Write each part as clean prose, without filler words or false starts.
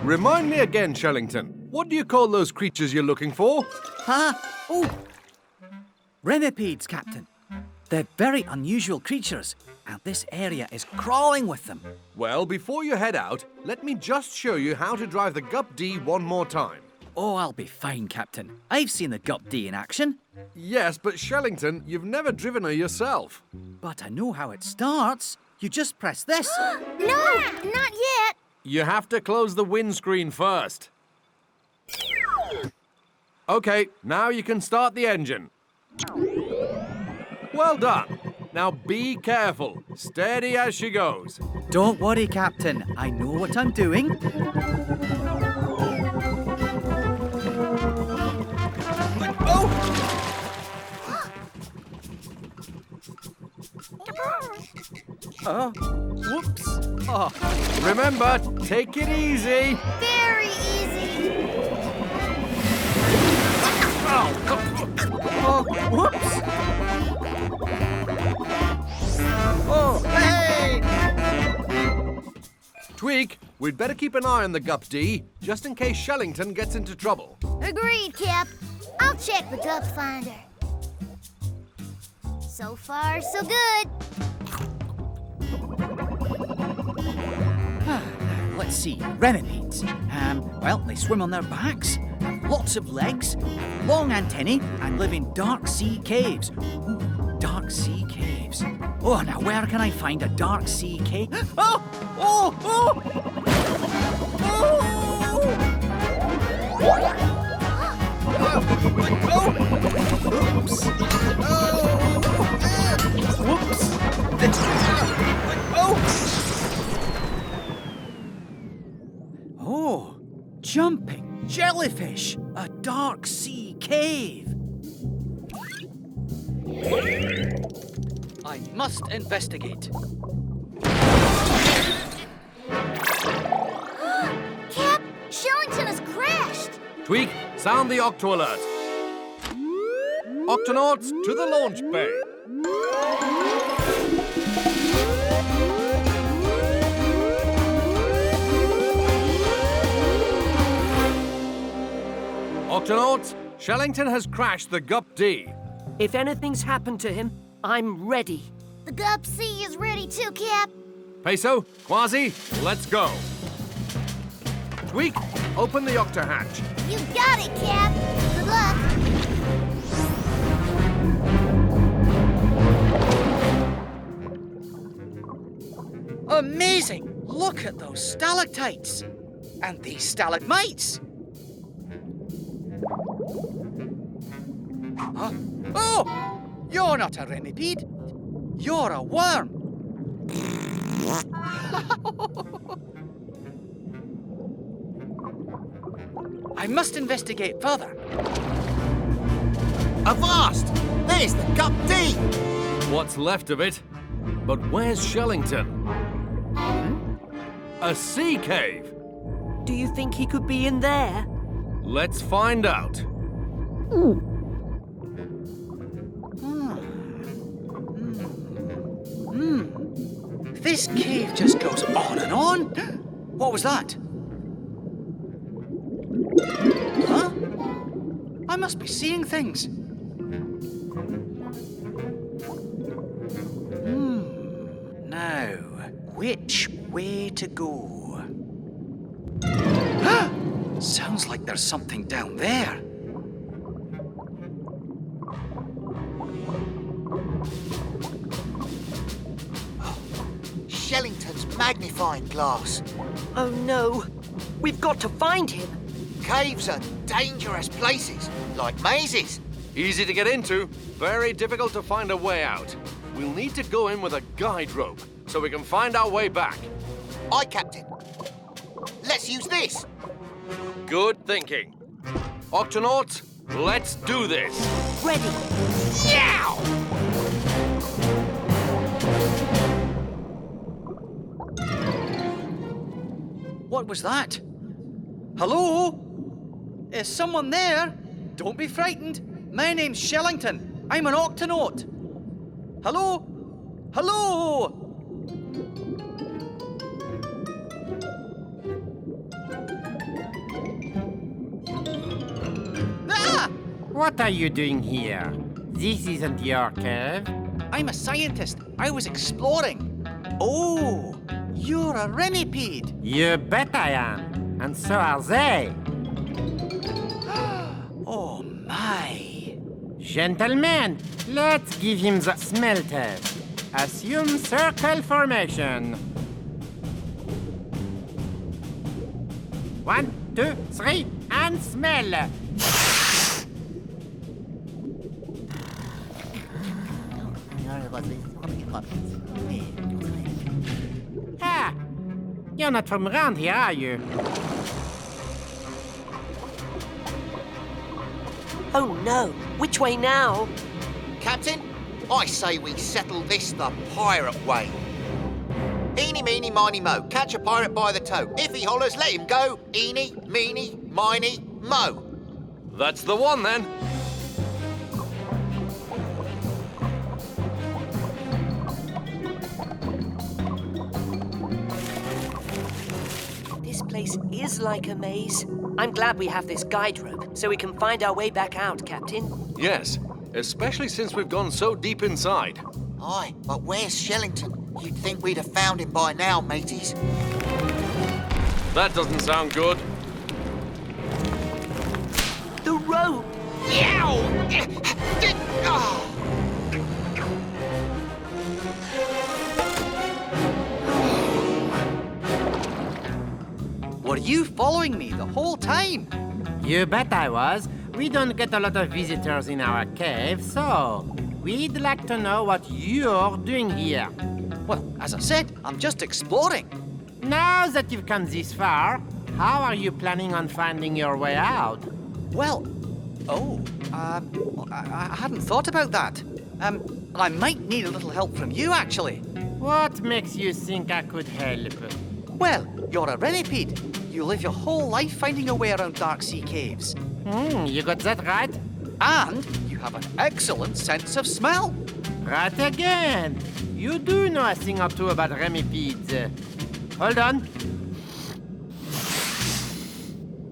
Remind me again, Shellington. What do you call those creatures you're looking for? Remipedes, Captain. They're very unusual creatures, and this area is crawling with them. Well, before you head out, let me just show you how to drive the Gup-D one more time. Oh, I'll be fine, Captain. I've seen the Gup-D in action. Yes, but Shellington, you've never driven her yourself. But I know how it starts. You just press this. No, not yet. You have to close the windscreen first. Okay, now you can start the engine. Well done. Now be careful. Steady as she goes. Don't worry, Captain. I know what I'm doing. Whoops. Oh. Remember, take it easy. Very easy. Whoops. Oh, hey! Tweak, we'd better keep an eye on the Gup-D, just in case Shellington gets into trouble. Agreed, Cap. I'll check the Gup Finder. So far, so good. Let's see. Remipedes. Well, they swim on their backs, have lots of legs, long antennae, and live in dark sea caves. Ooh, dark sea caves. Oh, now where can I find a dark sea cave? Oh! Oh! Oh! Oops. Whoops. Oh, jumping jellyfish, a dark sea cave. I must investigate. Cap, Shellington has crashed. Tweak, sound the Octo alert. Octonauts to the launch bay. Octonauts, Shellington has crashed the Gup-D. If anything's happened to him, I'm ready. The Gup Sea is ready too, Cap. Peso, Kwazii, let's go. Tweak, open the Octo hatch. You got it, Cap. Good luck. Amazing! Look at those stalactites. And these stalagmites. Huh? Oh! You're not a remipede. You're a worm. I must investigate further. Avast! There's the Gup-D! What's left of it? But where's Shellington? A sea cave. Do you think he could be in there? Let's find out. This cave just goes on and on. What was that? Huh? I must be seeing things. Now, which way to go? Sounds like there's something down there. Shellington's magnifying glass. Oh no, we've got to find him. Caves are dangerous places, like mazes. Easy to get into, very difficult to find a way out. We'll need to go in with a guide rope so we can find our way back. Aye, Captain. Let's use this. Good thinking. Octonauts, let's do this. Ready. Yow! What was that? Hello? Is someone there? Don't be frightened. My name's Shellington. I'm an Octonaut. Hello? Hello? What are you doing here? This isn't your cave. I'm a scientist. I was exploring. Oh, you're a remipede. You bet I am. And so are they. Oh, my. Gentlemen, let's give him the smell test. Assume circle formation. 1, 2, 3, and smell. Ah, you're not from around here, are you? Oh no! Which way now? Captain, I say we settle this the pirate way. Eeny, meeny, miny, mo. Catch a pirate by the toe. If he hollers, let him go. Eeny, meeny, miny, mo. That's the one then. This place is like a maze. I'm glad we have this guide rope, so we can find our way back out, Captain. Yes, especially since we've gone so deep inside. Aye, but where's Shellington? You'd think we'd have found him by now, mateys. That doesn't sound good. The rope! Yow! Oh. Were you following me the whole time? You bet I was. We don't get a lot of visitors in our cave, so we'd like to know what you're doing here. Well, as I said, I'm just exploring. Now that you've come this far, how are you planning on finding your way out? Well, I hadn't thought about that. I might need a little help from you, actually. What makes you think I could help? Well, you're a remipede. You live your whole life finding a way around dark sea caves. You got that right? And you have an excellent sense of smell. Right again. You do know a thing or two about remipedes. Hold on.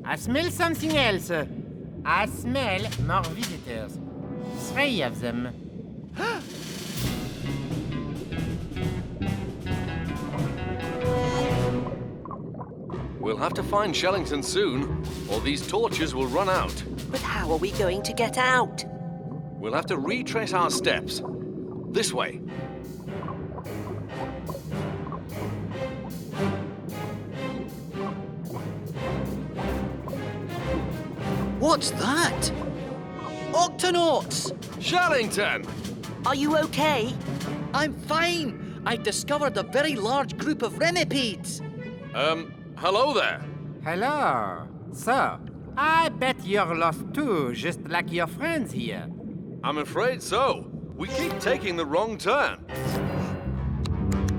I smell something else. I smell more visitors. 3 of them. We'll have to find Shellington soon, or these torches will run out. But how are we going to get out? We'll have to retrace our steps. This way. What's that? Octonauts! Shellington! Are you okay? I'm fine. I discovered a very large group of remipedes. Hello there. Hello. So, I bet you're lost too, just like your friends here. I'm afraid so. We keep taking the wrong turn.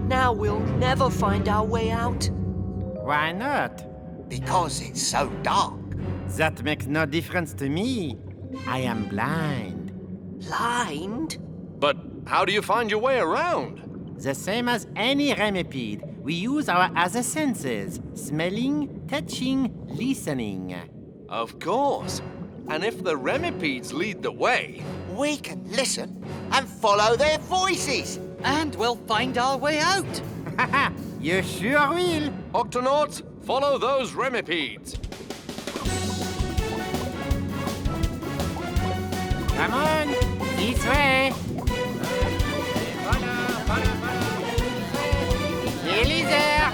Now we'll never find our way out. Why not? Because it's so dark. That makes no difference to me. I am blind. Blind? But how do you find your way around? The same as any remipede. We use our other senses. Smelling, touching, listening. Of course. And if the remipedes lead the way... We can listen and follow their voices. And we'll find our way out. Haha, you sure will. Octonauts, follow those remipedes. Come on, this way. Nearly there.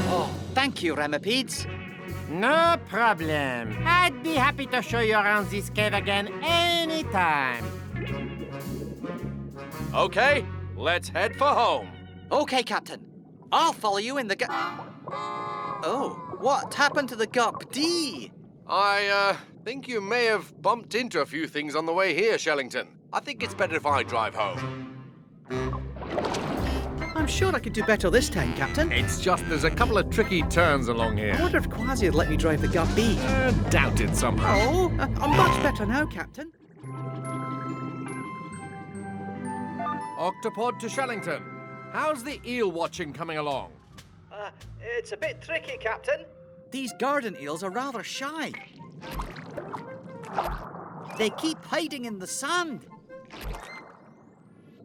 Oh, thank you, remipedes. No problem. I'd be happy to show you around this cave again anytime. Okay, let's head for home. Okay, Captain. I'll follow you in the Oh, what happened to the GUP-D? I think you may have bumped into a few things on the way here, Shellington. I think it's better if I drive home. I'm sure I could do better this time, Captain. It's just there's a couple of tricky turns along I here. wonder if Kwazii would let me drive the GUP-B. Doubt it somehow. Oh, I'm much better now, Captain. Octopod to Shellington. How's the eel watching coming along? It's a bit tricky, Captain. these garden eels are rather shy. They keep hiding in the sand.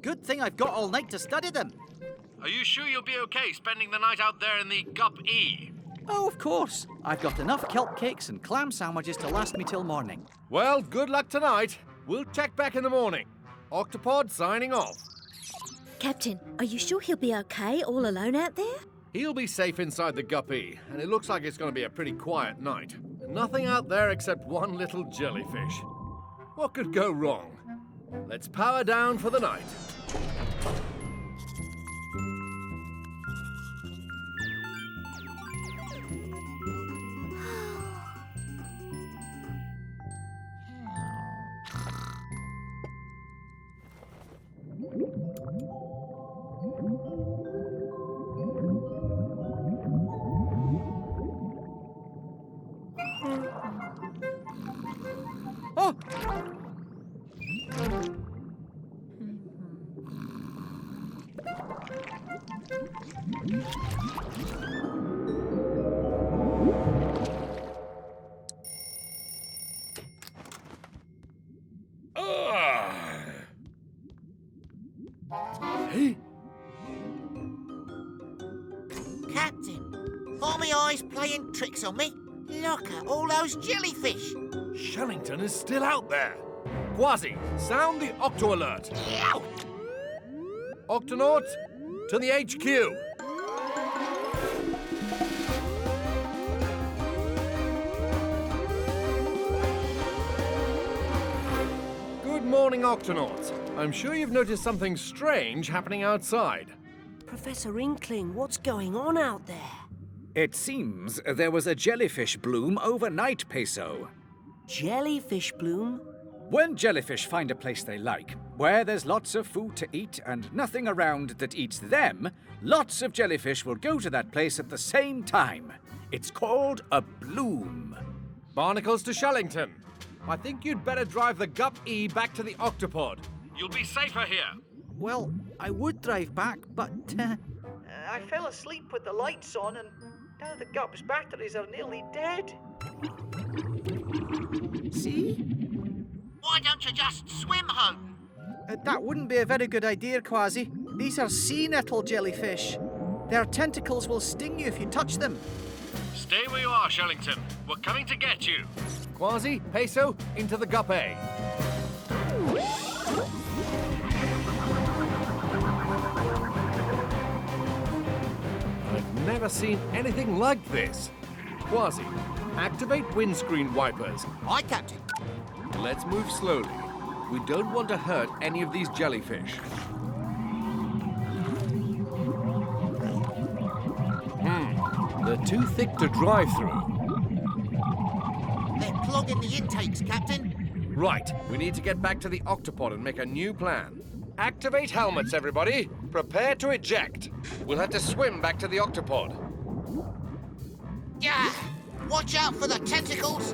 Good thing I've got all night to study them. Are you sure you'll be okay spending the night out there in the Gup E? Oh, of course. I've got enough kelp cakes and clam sandwiches to last me till morning. Well, good luck tonight. We'll check back in the morning. Octopod signing off. Captain, are you sure he'll be okay all alone out there? He'll be safe inside the guppy, and it looks like it's going to be a pretty quiet night. Nothing out there except one little jellyfish. What could go wrong? Let's power down for the night. Oh! Hey, Captain, are my eyes playing tricks on me? Look at all those jellyfish. Shellington is still out there. Kwazii, sound the Octo alert. Yow! Octonauts, to the HQ. Good morning, Octonauts. I'm sure you've noticed something strange happening outside. Professor Inkling, what's going on out there? It seems there was a jellyfish bloom overnight, Peso. Jellyfish bloom? When jellyfish find a place they like, where there's lots of food to eat and nothing around that eats them, lots of jellyfish will go to that place at the same time. It's called a bloom. Barnacles to Shellington. I think you'd better drive the Gup E back to the Octopod. You'll be safer here. Well, I would drive back, but I fell asleep with the lights on, and now the Gup's batteries are nearly dead. See? Why don't you just swim home? That wouldn't be a very good idea, Kwazii. These are sea nettle jellyfish. Their tentacles will sting you if you touch them. Stay where you are, Shellington. We're coming to get you. Kwazii, Peso, into the Gup A. I've never seen anything like this. Kwazii, activate windscreen wipers. Aye, Captain. Let's move slowly. We don't want to hurt any of these jellyfish. They're too thick to drive through. They're clogging the intakes, Captain. Right, we need to get back to the Octopod and make a new plan. Activate helmets, everybody. Prepare to eject. We'll have to swim back to the Octopod. Yeah! Watch out for the tentacles!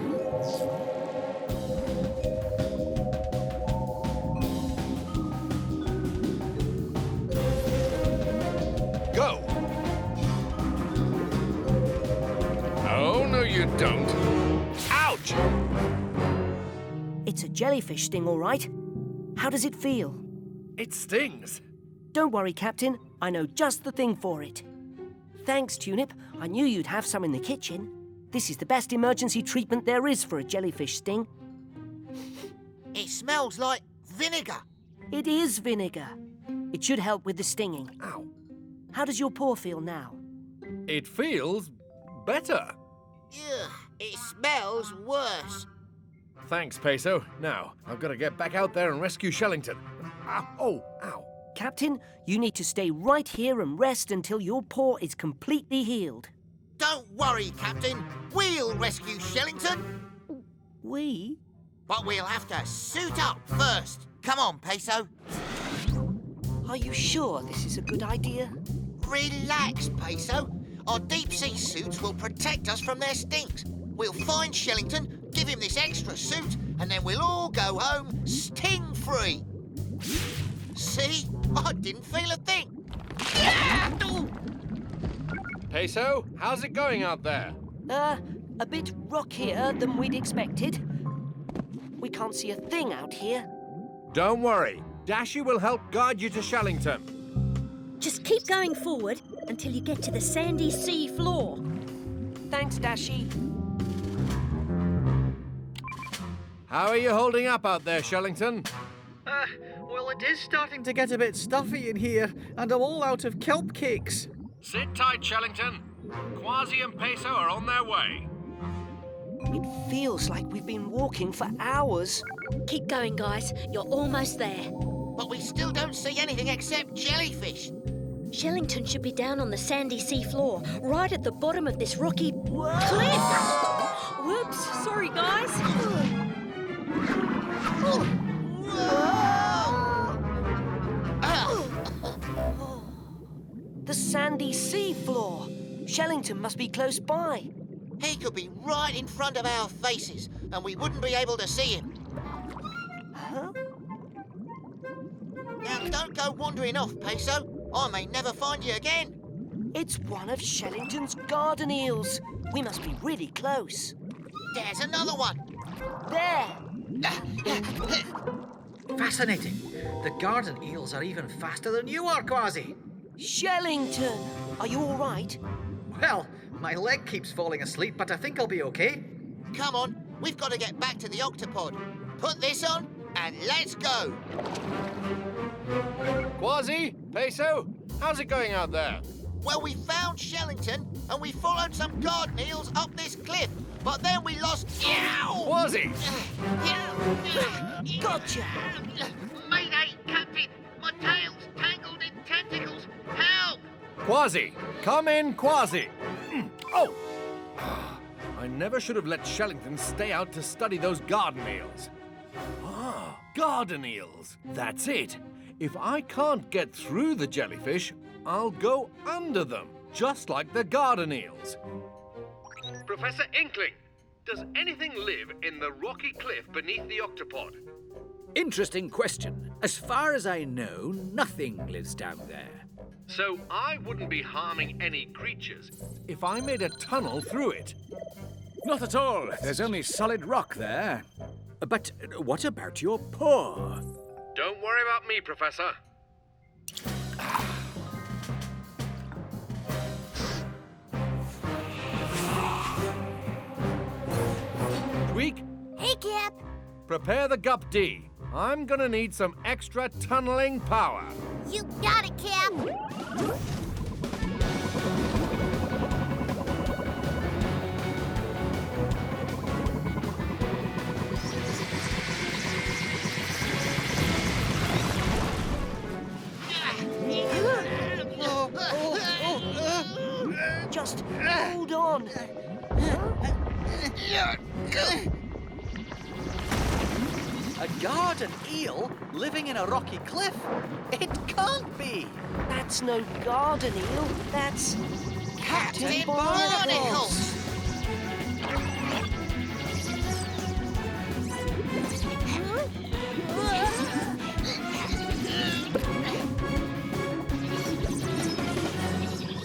Go! Oh, no you don't. Ouch! It's a jellyfish sting, all right. How does it feel? It stings. Don't worry, Captain. I know just the thing for it. Thanks, Tunip. I knew you'd have some in the kitchen. This is the best emergency treatment there is for a jellyfish sting. It smells like vinegar. It is vinegar. It should help with the stinging. Ow. How does your paw feel now? It feels better. Ugh, it smells worse. Thanks, Peso. Now, I've got to get back out there and rescue Shellington. Ow. Oh, ow. Captain, you need to stay right here and rest until your paw is completely healed. Don't worry, Captain. We'll rescue Shellington. We? But we'll have to suit up first. Come on, Peso. Are you sure this is a good idea? Relax, Peso. Our deep-sea suits will protect us from their stings. We'll find Shellington, give him this extra suit, and then we'll all go home sting-free. See? I didn't feel a thing. Yeah! Ooh. Peso, how's it going out there? A bit rockier than we'd expected. We can't see a thing out here. Don't worry. Dashy will help guide you to Shellington. Just keep going forward until you get to the sandy sea floor. Thanks, Dashy. How are you holding up out there, Shellington? Well, it is starting to get a bit stuffy in here, and I'm all out of kelp cakes. Sit tight, Shellington. Kwazii and Peso are on their way. It feels like we've been walking for hours. Keep going, guys. You're almost there. But we still don't see anything except jellyfish. Shellington should be down on the sandy sea floor, right at the bottom of this rocky cliff. Whoops, sorry, guys. The sandy sea floor. Shellington must be close by. He could be right in front of our faces, and we wouldn't be able to see him. Huh? Now, don't go wandering off, Peso. I may never find you again. It's one of Shellington's garden eels. We must be really close. There's another one. There! Fascinating. The garden eels are even faster than you are, Kwazii. Shellington! Are you all right? Well, my leg keeps falling asleep, but I think I'll be okay. Come on, we've got to get back to the Octopod. Put this on, and let's go. Kwazii, Peso, how's it going out there? Well, we found Shellington, and we followed some garden eels up this cliff. But then we lost... Kwazii! Gotcha! Mayday, Captain! My tail's tangled in tentacles! Help! Kwazii! Come in, Kwazii! Oh! I never should have let Shellington stay out to study those garden eels. Ah, garden eels! That's it! If I can't get through the jellyfish, I'll go under them, just like the garden eels. Professor Inkling, does anything live in the rocky cliff beneath the Octopod? Interesting question. As far as I know, nothing lives down there. So I wouldn't be harming any creatures if I made a tunnel through it. Not at all. There's only solid rock there. But what about your paw? Don't worry about me, Professor. Tweak, Hey, Cap. prepare the Gup D. I'm gonna need some extra tunneling power. You got it, Cap. Just hold on. A garden eel living in a rocky cliff? It can't be. That's no garden eel. That's Captain Barnacles.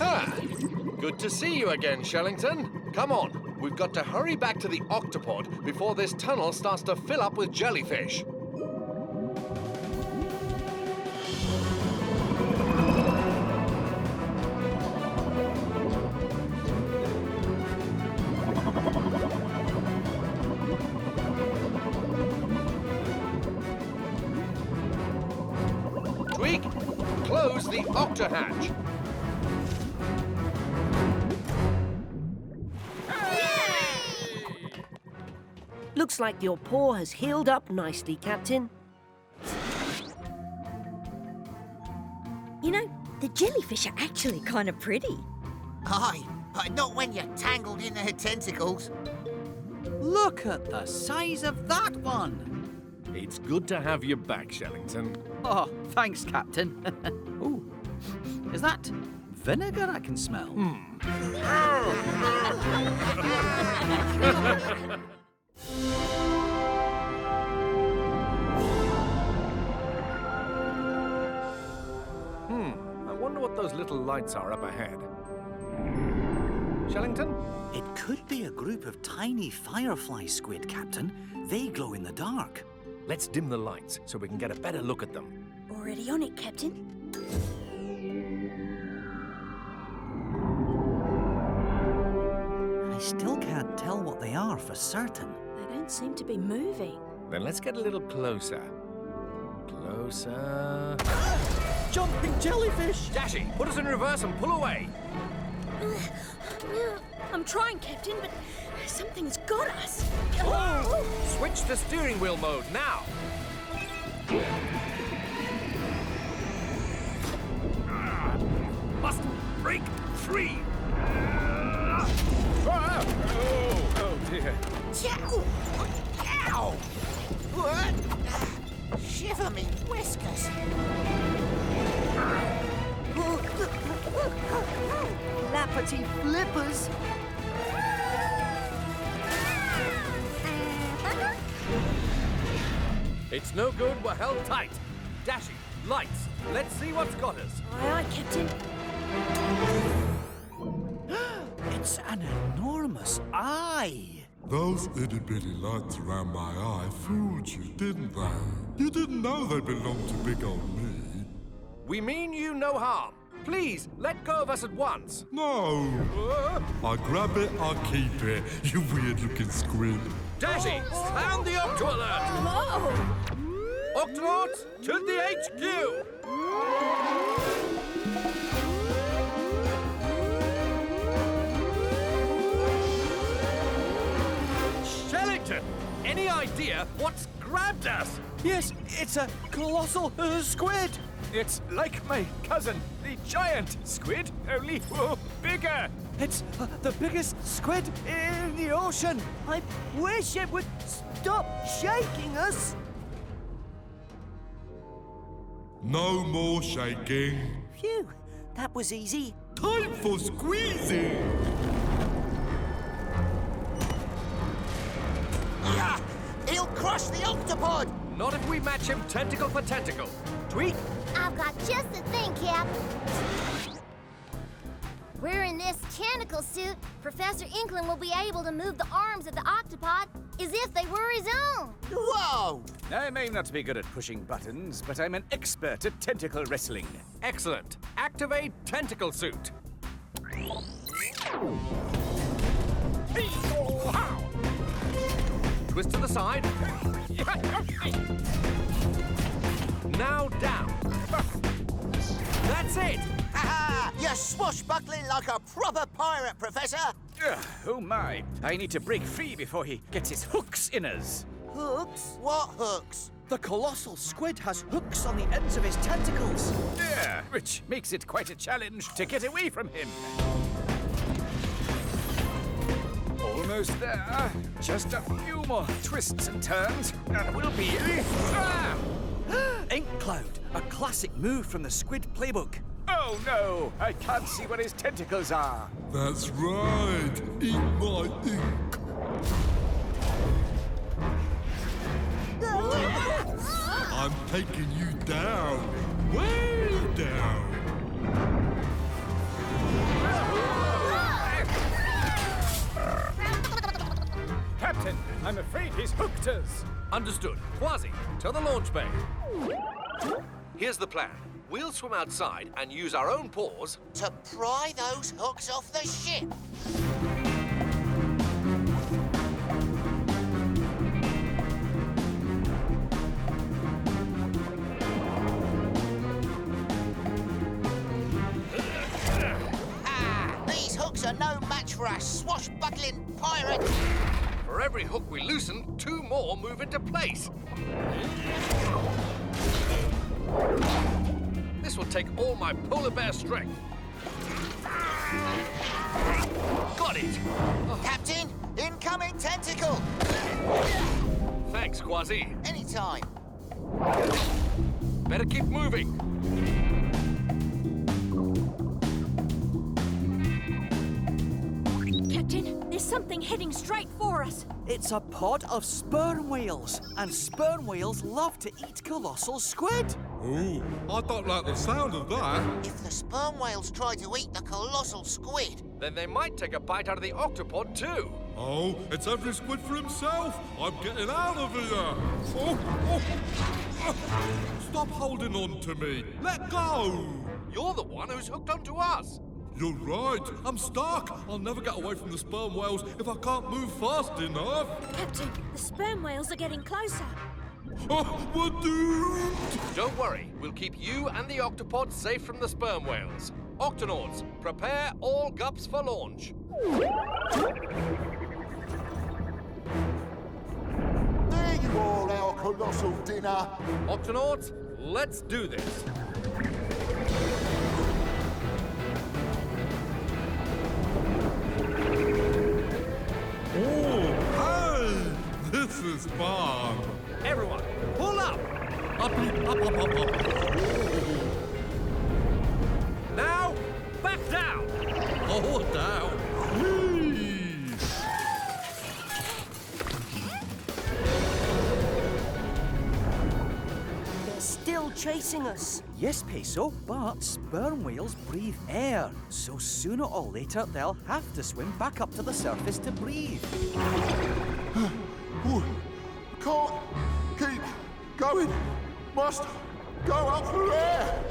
Ah, good to see you again, Shellington. Come on, we've got to hurry back to the Octopod before this tunnel starts to fill up with jellyfish. Tweak, close the octohatch. Looks like your paw has healed up nicely, Captain. You know, the jellyfish are actually kind of pretty. Aye, but not when you're tangled in their tentacles. Look at the size of that one. It's good to have you back, Shellington. Oh, thanks, Captain. Ooh, is that vinegar I can smell? I wonder what those little lights are up ahead. Shellington? It could be a group of tiny firefly squid, Captain. They glow in the dark. Let's dim the lights so we can get a better look at them. Already on it, Captain. I still can't tell what they are for certain. They don't seem to be moving. Then let's get a little closer. Closer. Jumping jellyfish! Dashy, put us in reverse and pull away. I'm trying, Captain, but something's got us. Whoa! Switch to steering wheel mode now. Must break free. Oh dear. Ow! Ow! What? Shiver me whiskers. Lappity flippers. It's no good, we're held tight. Dashy, lights, let's see what's got us. Aye, aye, Captain. It's an enormous eye. Those itty-bitty lights around my eye fooled you, didn't they? You didn't know they belonged to big old me. We mean you no harm. Please, let go of us at once. No! I grab it, I keep it, you weird-looking squid. Dashy, sound the Octo alert! Octonauts, to the HQ! Shellington, any idea what's grabbed us? Yes, it's a colossal squid. It's like my cousin, the giant squid, only bigger. It's the biggest squid in the ocean. I wish it would stop shaking us. No more shaking. Phew, that was easy. Time for squeezing! Yeah! He'll crush the octopod! Not if we match him tentacle for tentacle. Tweak. I've got just the thing, Cap. Wearing this tentacle suit, Professor Inkling will be able to move the arms of the octopod as if they were his own. Whoa! I may not be good at pushing buttons, but I'm an expert at tentacle wrestling. Excellent. Activate tentacle suit. Twist to the side. Now down. That's it. Ha! You're swashbuckling like a proper pirate, Professor! Oh my, I need to break free before he gets his hooks in us. Hooks? What hooks? The colossal squid has hooks on the ends of his tentacles. Yeah, which makes it quite a challenge to get away from him. Almost there. Just a few more twists and turns, and we'll be... Ah! Ink Cloud, a classic move from the squid playbook. Oh no, I can't see where his tentacles are. That's right. Eat my ink. I'm taking you down. Way down. Captain, I'm afraid he's hooked us. Understood. Kwazii, to the launch bay. Here's the plan. We'll swim outside and use our own paws To pry those hooks off the ship. These hooks are no match for a swashbuckling pirate. For every hook we loosen, 2 more move into place. This will take all my polar bear strength. Got it! Captain, incoming tentacle. Thanks, Kwazii. Anytime. Better keep moving. Captain, there's something heading straight for us. It's a pod of sperm whales, and sperm whales love to eat colossal squid. Ooh, I don't like the sound of that. If the sperm whales try to eat the colossal squid, Then they might take a bite out of the octopod too. Oh, it's every squid for himself. I'm getting out of here. Stop holding on to me. Let go. You're the one who's hooked onto us. You're right. I'm stuck. I'll never get away from the sperm whales if I can't move fast enough. Captain, the sperm whales are getting closer. Oh, we're doomed. Don't worry, we'll keep you and the octopod safe from the sperm whales. Octonauts, prepare all gups for launch. There you are, our colossal dinner. Octonauts, let's do this. Oh, hey, this is fun. Everyone, pull up. Up. Now, back down. Oh, down. Whee! They're still chasing us. Yes, Peso, but sperm whales breathe air, so sooner or later they'll have to swim back up to the surface to breathe. Ooh, can't keep going. Must go up for air.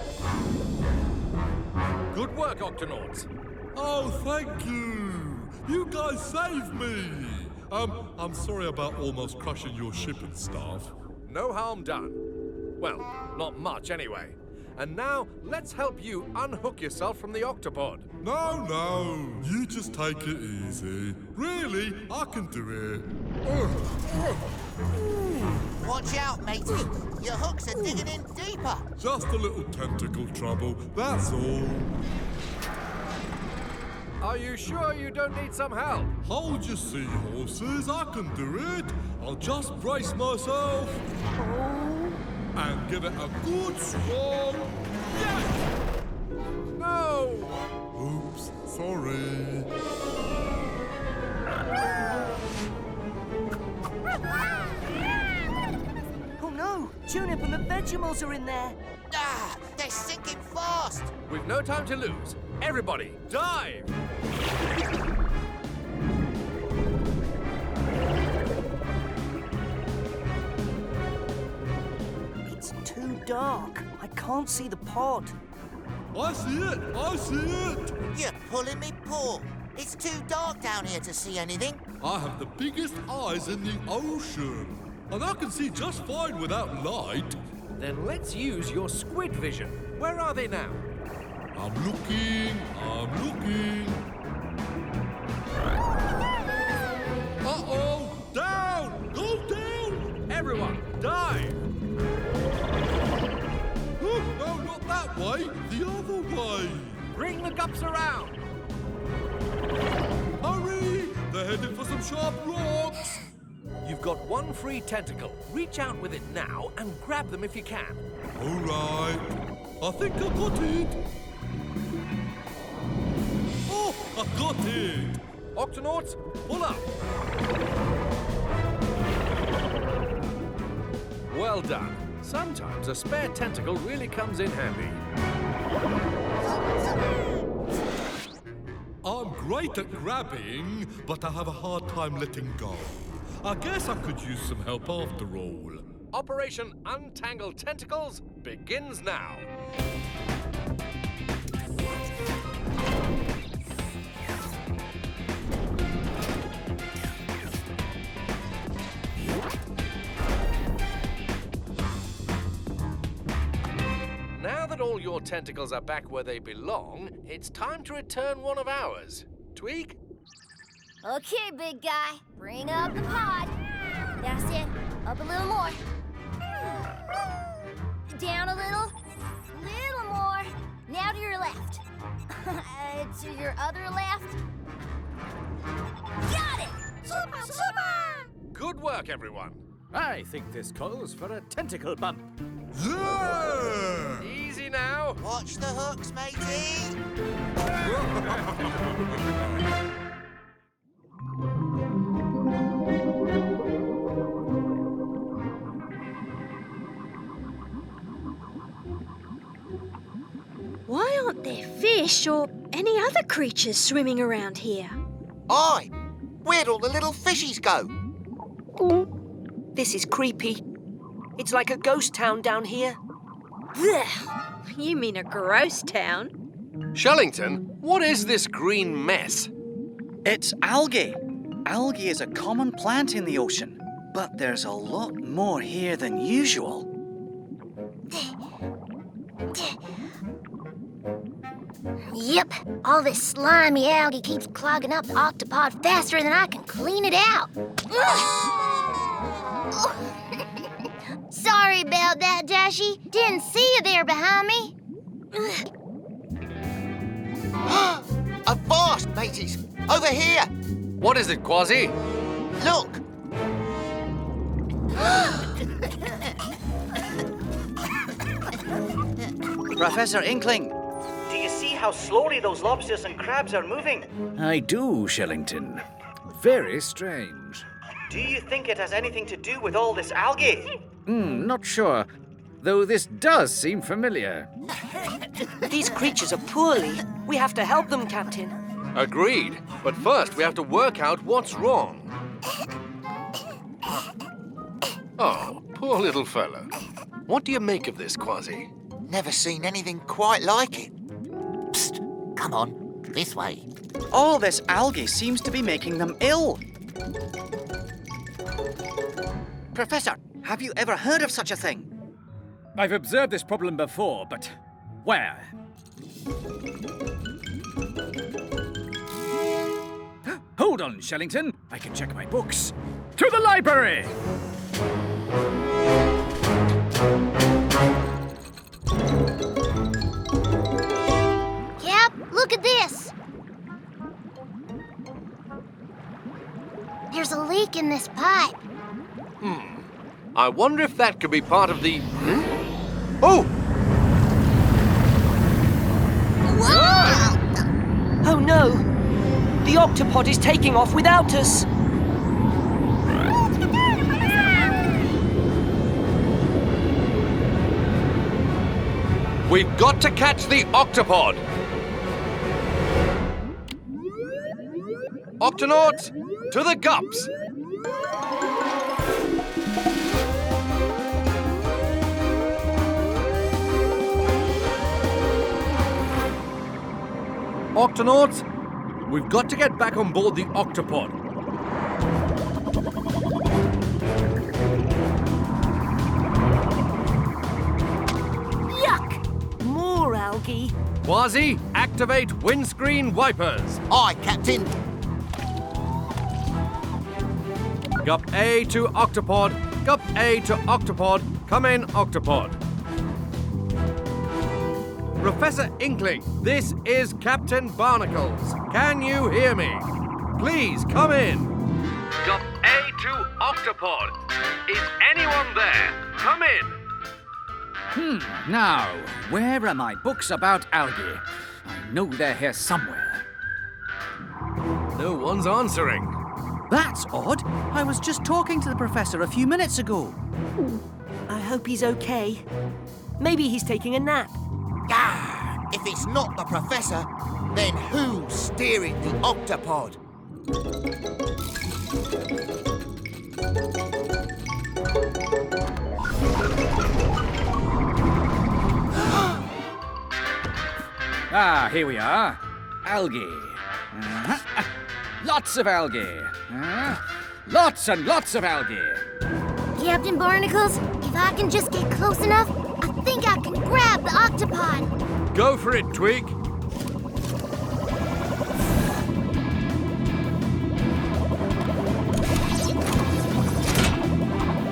Good work, Octonauts. Oh, thank you. You guys saved me. I'm sorry about almost crushing your ship and stuff. No harm done. Well, not much anyway. And now, let's help you unhook yourself from the octopod. No, you just take it easy. Really, I can do it. watch out, matey. Your hooks are digging in deeper. Just a little tentacle trouble, that's all. Are you sure you don't need some help? Hold your seahorses, I can do it. I'll just brace myself. And give it a good strong yank. No! Oops, sorry. Oh no! Tunip and the Vegemals are in there. Ah, they're sinking fast. We've no time to lose. Everybody, dive! It's too dark. I can't see the pod. I see it. You're pulling me paw. It's too dark down here to see anything. I have the biggest eyes in the ocean. And I can see just fine without light. Then let's use your squid vision. Where are they now? I'm looking. Uh-oh! Down! Go down! Everyone, dive! Oh, no, not that way. The other way. Bring the gups around! Hurry! They're heading for some sharp rocks. You've got one free tentacle. Reach out with it now and grab them if you can. All right. I think I got it. Oh, I got it. Octonauts, pull up! Well done. Sometimes a spare tentacle really comes in handy. I'm great at grabbing, but I have a hard time letting go. I guess I could use some help after all. Operation Untangle Tentacles begins now. Now that all your tentacles are back where they belong, it's time to return one of ours. Tweak? Okay, big guy. Bring up the pod. That's it. Up a little more. Down a little. Little more. Now to your left. To your other left. Got it! Super! Good work, everyone. I think this calls for a tentacle bump. Yeah! Easy now. Watch the hooks, matey. Why aren't there fish or any other creatures swimming around here? Aye, where'd all the little fishies go? This is creepy. It's like a ghost town down here. Blech. You mean a gross town? Shellington, what is this green mess? It's algae. Algae is a common plant in the ocean, but there's a lot more here than usual. Yep, all this slimy algae keeps clogging up the Octopod faster than I can clean it out. Sorry about that, Dashy. Didn't see you there behind me. A vast, mateys! Over here! What is it, Kwazii? Look! Professor Inkling, do you see how slowly those lobsters and crabs are moving? I do, Shellington. Very strange. Do you think it has anything to do with all this algae? Not sure. Though this does seem familiar. These creatures are poorly. We have to help them, Captain. Agreed. But first, we have to work out what's wrong. Oh, poor little fellow. What do you make of this, Kwazii? Never seen anything quite like it. Psst, come on, this way. All this algae seems to be making them ill. Professor, have you ever heard of such a thing? I've observed this problem before, but where? Hold on, Shellington. I can check my books. To the library! Cap, look at this. There's a leak in this pipe. I wonder if that could be part of the... Oh! Whoa! Oh no! The Octopod is taking off without us! We've got to catch the Octopod! Octonauts, to the gups! Octonauts, we've got to get back on board the Octopod. Yuck! More algae. Kwazii, activate windscreen wipers. Aye, Captain. Gup A to Octopod. Gup A to Octopod. Come in, Octopod. Professor Inkling, this is Captain Barnacles. Can you hear me? Please come in. Gup A to Octopod. Is anyone there? Come in. Now, where are my books about algae? I know they're here somewhere. No one's answering. That's odd. I was just talking to the professor a few minutes ago. I hope he's okay. Maybe he's taking a nap. Ah, if it's not the Professor, then who's steering the Octopod? Here we are. Algae. Lots of algae. Lots and lots of algae. Captain Barnacles, if I can just get close enough, I think I can grab the Octopod. Go for it, Twig.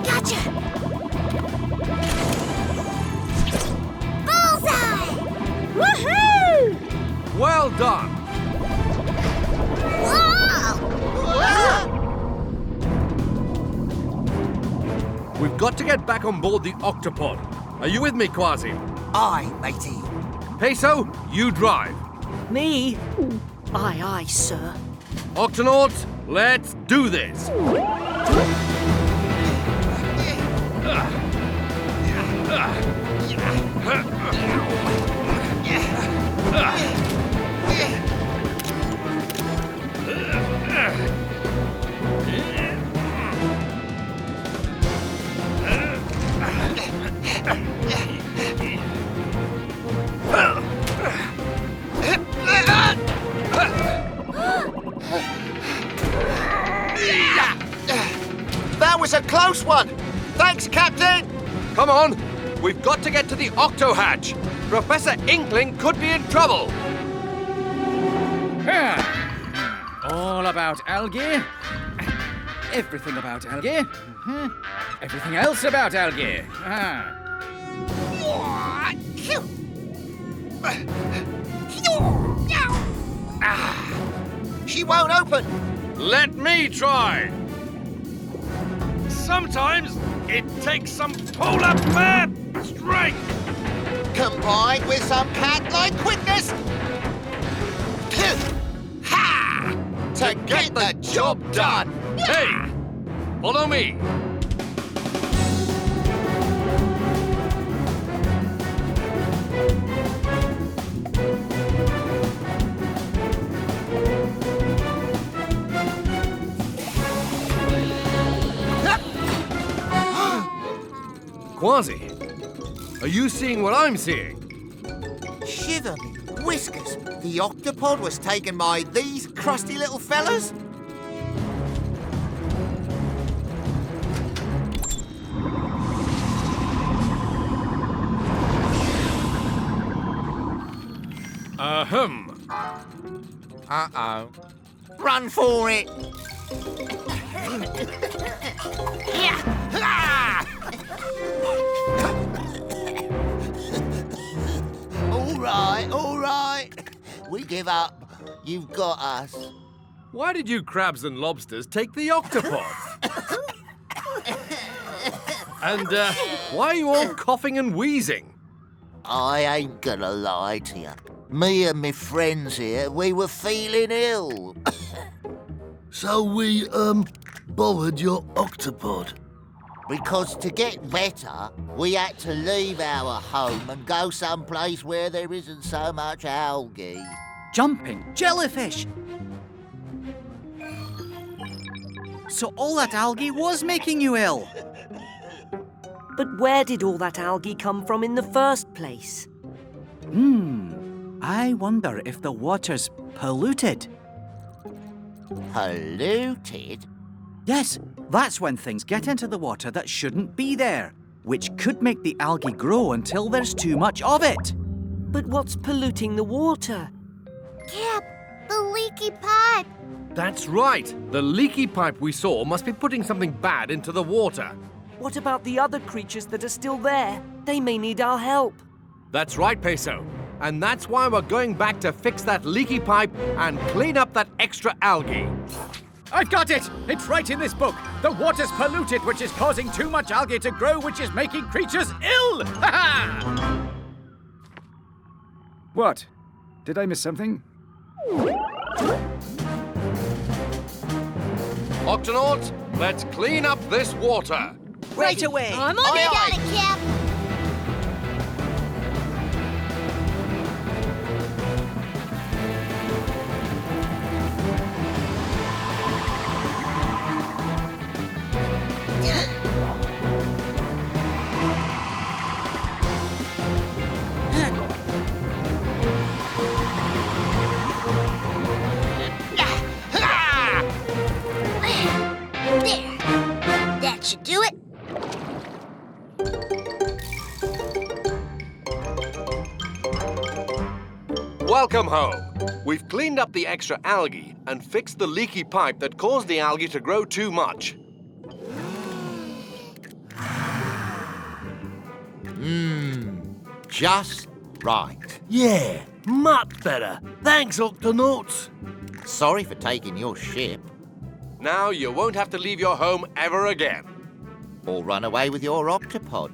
Gotcha! Bullseye! Woohoo! Well done. We've got to get back on board the Octopod. Are you with me, Kwazii? Aye, matey. Peso, you drive. Me? Aye, aye, sir. Octonauts, let's do this. close one. Thanks, Captain. Come on, we've got to get to the Octo Hatch. Professor Inkling could be in trouble. All about algae. Everything about algae. Everything else about algae. She won't open. Let me try. Sometimes it takes some polar bear strength. Combined with some cat-like quickness. Ha! To get the job done. Hey, follow me. Kwazii, are you seeing what I'm seeing? Shiver me whiskers. The Octopod was taken by these crusty little fellas? Ahem. Uh-oh. Run for it! All right. We give up. You've got us. Why did you crabs and lobsters take the Octopod? And why are you all coughing and wheezing? I ain't gonna lie to you. Me and my friends here, we were feeling ill. So we, borrowed your Octopod. Because to get better, we had to leave our home and go someplace where there isn't so much algae. Jumping jellyfish. So all that algae was making you ill. But where did all that algae come from in the first place? I wonder if the water's polluted. Polluted? Yes, that's when things get into the water that shouldn't be there, which could make the algae grow until there's too much of it. But what's polluting the water? Cap, the leaky pipe. That's right. The leaky pipe we saw must be putting something bad into the water. What about the other creatures that are still there? They may need our help. That's right, Peso. And that's why we're going back to fix that leaky pipe and clean up that extra algae. I've got it! It's right in this book. The water's polluted, which is causing too much algae to grow, which is making creatures ill! Ha ha! What? Did I miss something? Octonauts, let's clean up this water. Right away! I'm on You it! got it, Cap. There. That should do it. Welcome home. We've cleaned up the extra algae and fixed the leaky pipe that caused the algae to grow too much. Just right. Yeah, much better. Thanks, Octonauts. Sorry for taking your ship. Now you won't have to leave your home ever again. Or run away with your Octopod.